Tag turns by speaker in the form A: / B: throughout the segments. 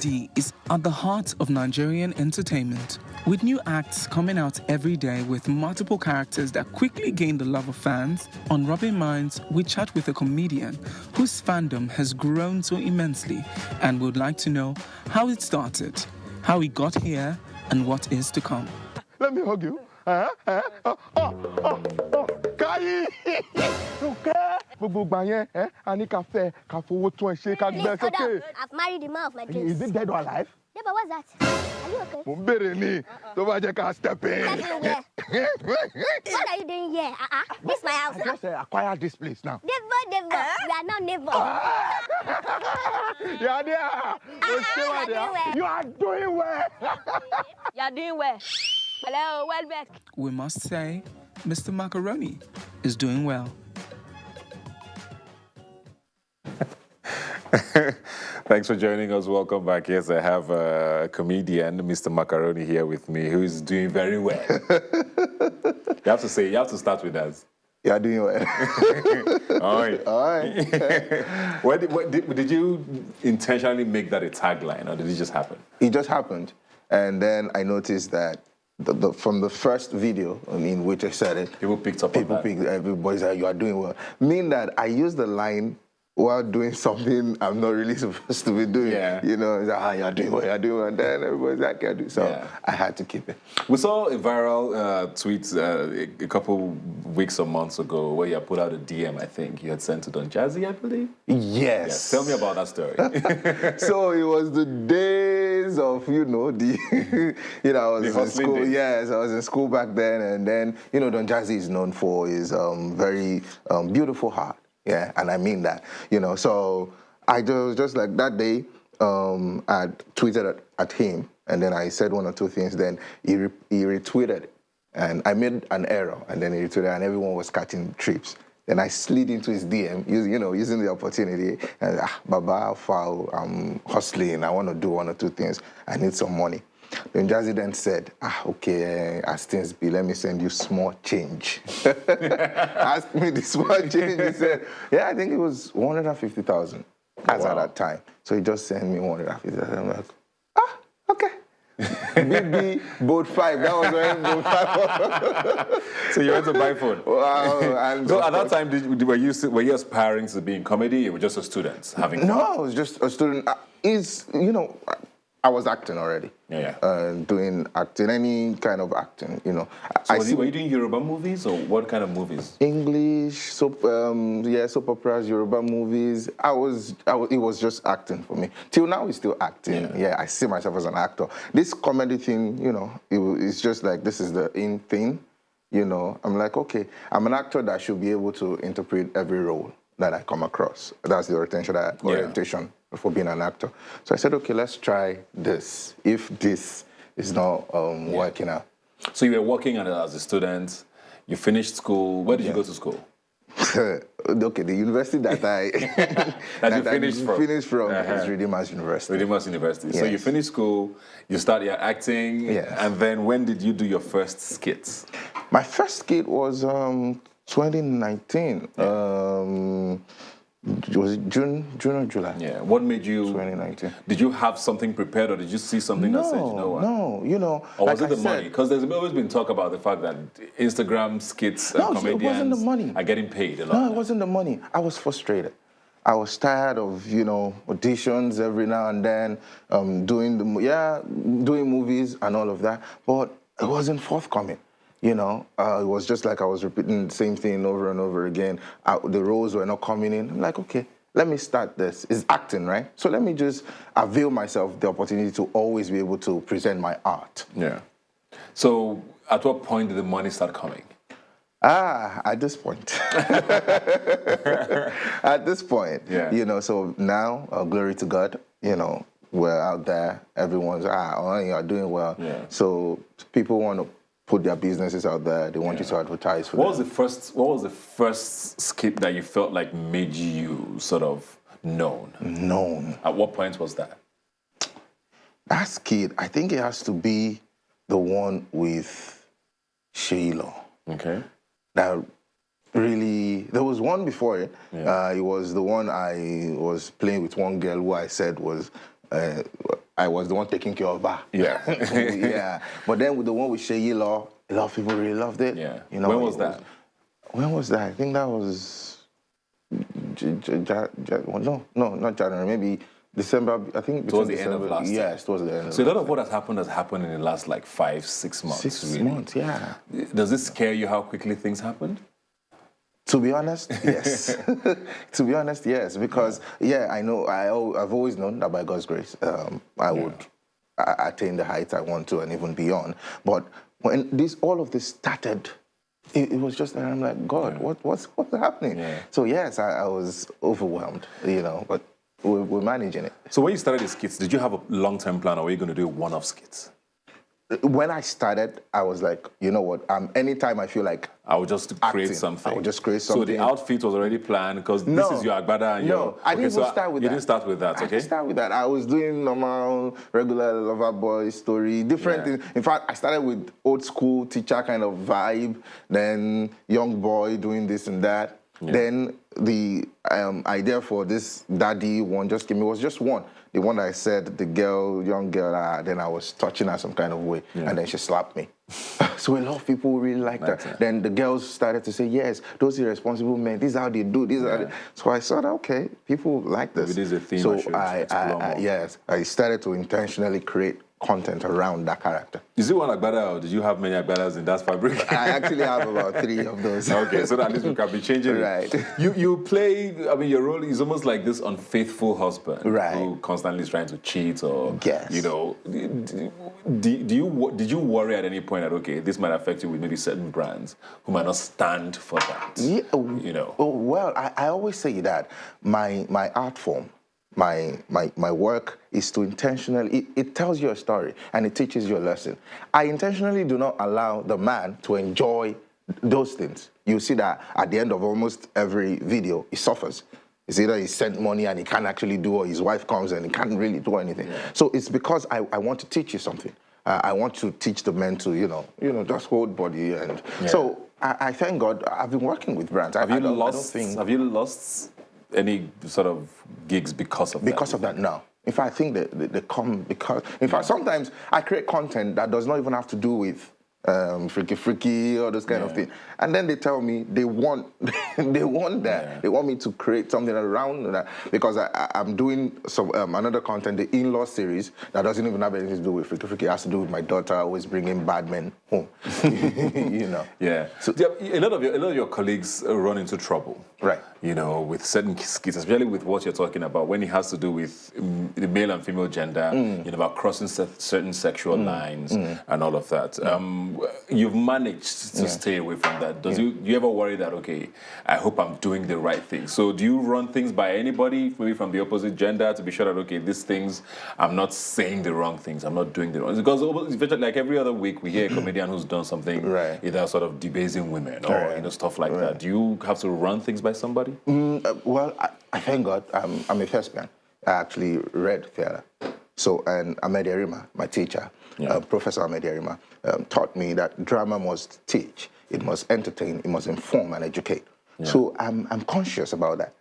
A: Comedy is at the heart of Nigerian entertainment, with new acts coming out every day with multiple characters that quickly gain the love of fans. On Rubbing Minds, we chat with a comedian whose fandom has grown so immensely and would like to know how it started, how he got here, and what is to come.
B: Let me hug you. Kai! Okay. Ani cafe, owó tún ẹ ṣe ká gbé sókè.
C: I've married the man of my dreams.
B: Is it dead or alive?
C: Yeah, but what's that? Are you okay?
B: Mo ń bèrè ni, tó bá jẹ́ ká step in.
C: Step in where? What are you doing here? This is my house.
B: I just acquire this place now.
C: Neighbor. We are now neighbors.
B: You are there. You are doing well.
D: You are doing well. Hello, well back.
A: We must say, Mr. Macaroni is doing well.
E: Thanks for joining us. Welcome back. Yes, I have a comedian, Mr. Macaroni, here with me, who is doing very well. You have to start with us.
B: You are doing well.
E: All right.
B: All right.
E: Did you intentionally make that a tagline, or did it just happen?
B: It just happened. And then I noticed that from the first video in which I said it,
E: People picked up on that.
B: Everybody said, you are doing well. Meaning that I used the line while doing something I'm not really supposed to be doing.
E: Yeah.
B: You know, it's like, you're doing well. And then everybody's like, I do. So I had to keep it.
E: We saw a viral tweet a couple weeks or months ago where you put out a DM, I think. You had sent to Don Jazzy, I believe?
B: Yes.
E: Yeah. Tell me about that story.
B: So it was the days of, I was in school.
E: Days.
B: Yes, I was in school back then. And then, Don Jazzy is known for his very beautiful heart. Yeah, and I mean that, So I just like that day, I tweeted at him, and then I said one or two things. Then he retweeted, and I made an error, and then he retweeted, and everyone was catching trips. Then I slid into his DM, using the opportunity, and Baba, foul, I'm hustling. I want to do one or two things. I need some money. Then Jazzy then said, okay, as things be, let me send you small change. Asked me the small change. He said, I think it was 150,000 at that time. So he just sent me 150,000. I'm like, okay. BB boat 5. That was when boat 5.
E: So you went to buy phone.
B: Wow.
E: So at that time, were you aspiring to be in comedy? You were just a student having fun?
B: No, I was just a student. I was acting already. Doing acting, any kind of acting,
E: So were you doing Yoruba movies, or what kind of movies?
B: English, soap operas, Yoruba movies. It was just acting for me. Till now, it's still acting. Yeah, I see myself as an actor. This comedy thing, it's just like, this is the in thing. I'm like, okay, I'm an actor that should be able to interpret every role that I come across. That's the orientation for being an actor. So I said, okay, let's try this. If this is not working out.
E: So you were working as a student. You finished school. Where did you go to school?
B: Okay, the university that I finished from is Redeemer's University.
E: Redeemer's University.
B: Yes.
E: So you finished school, you started acting, and then when did you do your first skits?
B: My first skit was 2019. Was it June or July?
E: Yeah. What made you?
B: 2019.
E: Did you have something prepared, or did you see something that said, you know what?
B: No,
E: Or was it the money? Because there's always been talk about the fact that Instagram skits comedians
B: it wasn't the money.
E: Are getting paid a lot.
B: No, it wasn't the money. I was frustrated. I was tired of, auditions every now and then, doing movies and all of that, but it wasn't forthcoming. It was just like I was repeating the same thing over and over again. The roles were not coming in. I'm like, okay, let me start this. It's acting, right? So let me just avail myself the opportunity to always be able to present my art.
E: Yeah. So at what point did the money start coming?
B: At this point. At this point.
E: Yeah.
B: So now, glory to God, we're out there. Everyone's, you're doing well.
E: Yeah.
B: So people want to put their businesses out there. They want you to advertise for them.
E: What was the first skit that you felt like made you sort of known?
B: Known.
E: At what point was that?
B: That skit, I think it has to be the one with Sheila.
E: Okay.
B: That really, there was one before it. It was the one I was playing with one girl who I said was I was the one taking care of her.
E: Yeah.
B: Yeah. But then with the one with Sheyi Law, a lot of people really loved it.
E: Yeah.
B: You know,
E: When was that?
B: When was that? I think that was, well, no, not January. Maybe December. I think
E: Towards
B: between
E: the end of
B: December.
E: last year.
B: Yes, towards the end.
E: So a lot of what has happened in the last like 5-6 months.
B: 6
E: really.
B: months, yeah.
E: Does this scare you how quickly things happened?
B: To be honest, yes. To be honest, yes. Because, I know, I've always known that by God's grace, I would attain the heights I want to and even beyond. But when all of this started, it was just that I'm like, God, what's happening?
E: Yeah.
B: So, yes, I was overwhelmed, but we're managing it.
E: So when you started the skits, did you have a long-term plan or were you going to do one-off skits?
B: When I started, I was like, you know what? Anytime I feel like
E: I would just create something.
B: I would just create something.
E: So the outfit was already planned because this is your agbada and your...
B: I didn't even start with that.
E: You didn't start with that,
B: I didn't start with that. I was doing normal, regular lover boy story, different things. In fact, I started with old school teacher kind of vibe, then young boy doing this and that. Yeah. Then the idea for this daddy one just came. It was just one. The one that I said, the young girl, then I was touching her some kind of way, and then she slapped me. So a lot of people really liked that. Then the girls started to say, yes, those irresponsible men, this is how they do, this is how they... So I thought, okay, people like this.
E: Maybe this is a theme
B: so I started to intentionally create content around that character.
E: Is it one agbada or did you have many agbadas in that fabric?
B: I actually have about 3 of those.
E: Okay, so at least we can be changing it.
B: Right.
E: You play, your role is almost like this unfaithful husband who constantly is trying to cheat or,
B: yes.
E: Did you worry at any point that, okay, this might affect you with maybe certain brands who might not stand for that?
B: Yeah, well, I always say that my art form, my work is to intentionally, it tells you a story and it teaches you a lesson. I intentionally do not allow the man to enjoy those things. You see that at the end of almost every video, he suffers. It's either he sent money and he can't actually do, or his wife comes and he can't really do anything. Yeah. So it's because I want to teach you something. I want to teach the men to, just hold body. And so I thank God I've been working with brands.
E: Have you lost any sort of gigs because of that?
B: Because of that, no. In fact, I think they come because... In fact, sometimes I create content that does not even have to do with freaky, all those kind of things. And then they tell me they want they want that. Yeah. They want me to create something around that because I'm doing some another content, the in-law series, that doesn't even have anything to do with freaky. It has to do with my daughter always bringing bad men home.
E: Yeah. So a lot of your colleagues run into trouble.
B: Right.
E: With certain skits, especially with what you're talking about, when it has to do with the male and female gender, about crossing certain sexual lines and all of that. You've managed to stay away from that. Do you ever worry that, okay, I hope I'm doing the right thing? So do you run things by anybody, maybe from the opposite gender, to be sure that, okay, these things, I'm not saying the wrong things, I'm not doing the wrong things? Because like every other week, we hear a comedian who's done something, either sort of debasing women or stuff like that. Do you have to run things by somebody?
B: Well, I thank God I'm a thespian. I actually read theater. So, and Ahmed Yerima, my teacher, Professor Ahmed Yerima, taught me that drama must teach, it must entertain, it must inform and educate. Yeah. So I'm conscious about that.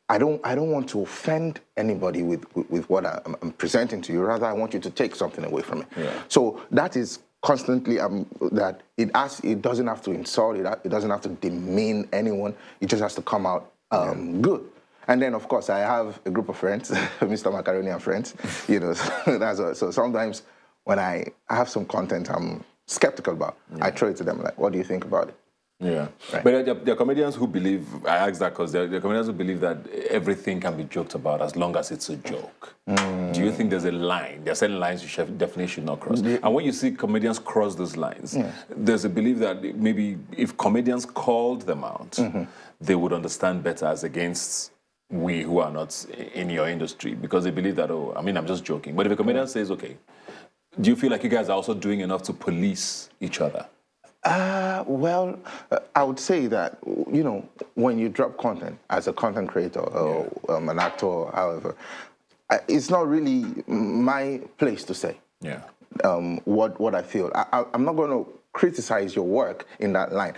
B: I don't want to offend anybody with what I'm presenting to you. Rather, I want you to take something away from it. Yeah. So that is constantly that it doesn't have to insult, it doesn't have to demean anyone. It just has to come out good. And then, of course, I have a group of friends, Mr. Macaroni and friends. So sometimes when I have some content I'm skeptical about, I throw it to them like, what do you think about it?
E: Yeah. Right. But there are comedians who believe, I ask that because there are comedians who believe that everything can be joked about as long as it's a joke. Do you think there's a line? There are certain lines you definitely should not cross. And when you see comedians cross those lines, there's a belief that maybe if comedians called them out, they would understand better as against we who are not in your industry, because they believe that, I'm just joking. But if a comedian says, okay, do you feel like you guys are also doing enough to police each other?
B: Well, I would say that, when you drop content as a content creator or an actor or however, it's not really my place to say what I feel. I'm not going to criticize your work in that line.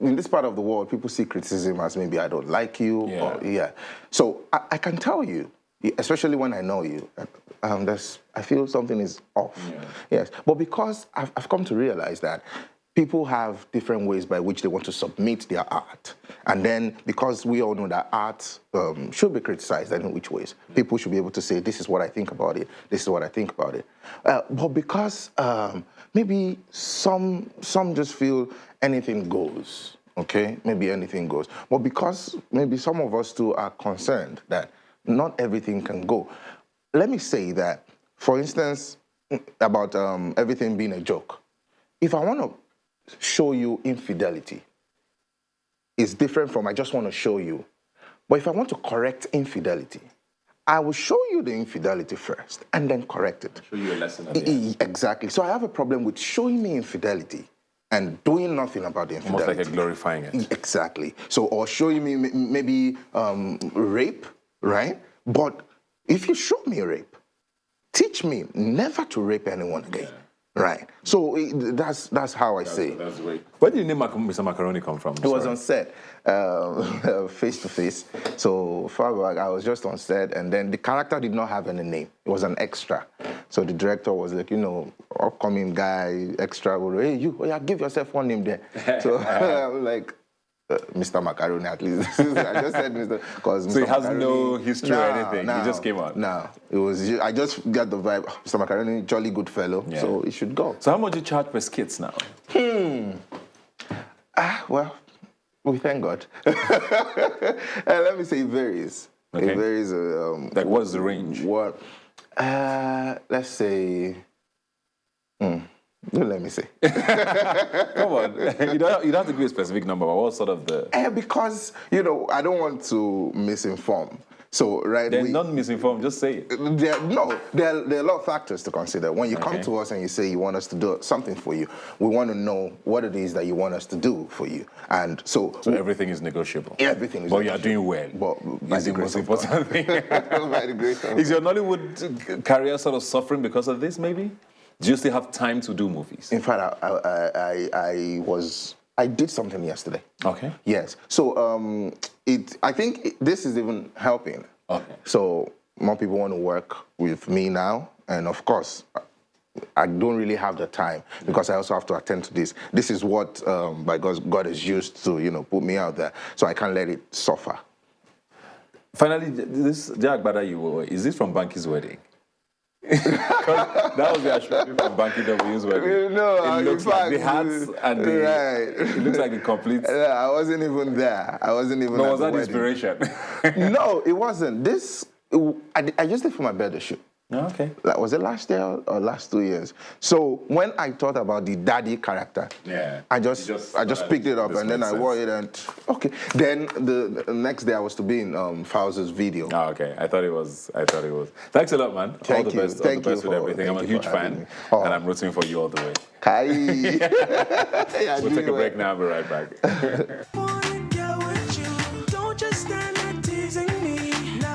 B: In this part of the world, people see criticism as maybe I don't like you. So I can tell you especially when I know you, I feel something is off. Yeah. Yes, but because I've come to realize that people have different ways by which they want to submit their art. And then, because we all know that art should be criticized in which ways. People should be able to say, this is what I think about it, this is what I think about it. But because maybe some just feel anything goes, okay? Maybe anything goes. But because maybe some of us too are concerned that not everything can go. Let me say that, for instance, about everything being a joke. If I want to show you infidelity, it's different from I just want to show you. But if I want to correct infidelity, I will show you the infidelity first and then correct it.
E: Show you a lesson at the end.
B: Exactly. So I have a problem with showing me infidelity and doing nothing about the infidelity.
E: Almost like a glorifying it.
B: Exactly. So, or showing me maybe rape, right? But if you show me rape, teach me never to rape anyone again. Yeah. Right. So that's how I say.
E: That's great. Where did the name Mr. Macaroni come from?
B: It was on set, face to face. So far back, I was just on set, and then the character did not have any name. It was an extra. So the director was like, upcoming guy, extra. Hey, you, give yourself one name there. So I'm like, Mr. Macaroni, at least. I just said Mr. Because
E: so it has no history or anything. He just came out.
B: No, it was. I just got the vibe. Mr. Macaroni, jolly good fellow. Yeah. So it should go.
E: So how much do you charge per skits now?
B: Well, we thank God. Let me say it varies.
E: Okay.
B: It varies.
E: Like what's the range?
B: What? Let's say. Let me say.
E: Come on. You don't have to give a specific number, but what sort of the...
B: because, I don't want to misinform. So, right...
E: They're not misinformed, just say it.
B: There are a lot of factors to consider. When you come to us and you say you want us to do something for you, we want to know what it is that you want us to do for you. And so...
E: So everything is negotiable?
B: Everything is
E: negotiable. But
B: you
E: are doing well.
B: But
E: is the most important thing.
B: By the grace of
E: Is your Nollywood career sort of suffering because of this, maybe? Do you still have time to do movies?
B: In fact, I did something yesterday.
E: Okay.
B: Yes. So I think this is even helping.
E: Okay.
B: So more people want to work with me now, and of course, I don't really have the time because I also have to attend to this. This is what by God has used to put me out there, so I can't let it suffer.
E: Finally, this Jack Bada you wore, is this from Banky's wedding? That was the ashram from Banky W's wedding.
B: No,
E: it looks like the hats and the...
B: Right.
E: It looks like a complete...
B: I wasn't even there. I wasn't even
E: No,
B: at
E: was
B: the
E: that
B: wedding.
E: inspiration?
B: No, it wasn't. I used it for my birthday shoot.
E: Okay.
B: Was it last year or last 2 years? So when I thought about the daddy character, I just picked it up and then I wore it and okay. Then the next day I was to be in Fowler's video.
E: Oh, okay. I thought it was. Thanks a lot, man.
B: Thank
E: all the
B: you.
E: best.
B: Thank
E: all the best
B: you
E: with everything. I'm a huge fan, and I'm rooting for you all the way.
B: Kai.
E: We'll take a break now. I'll be right back.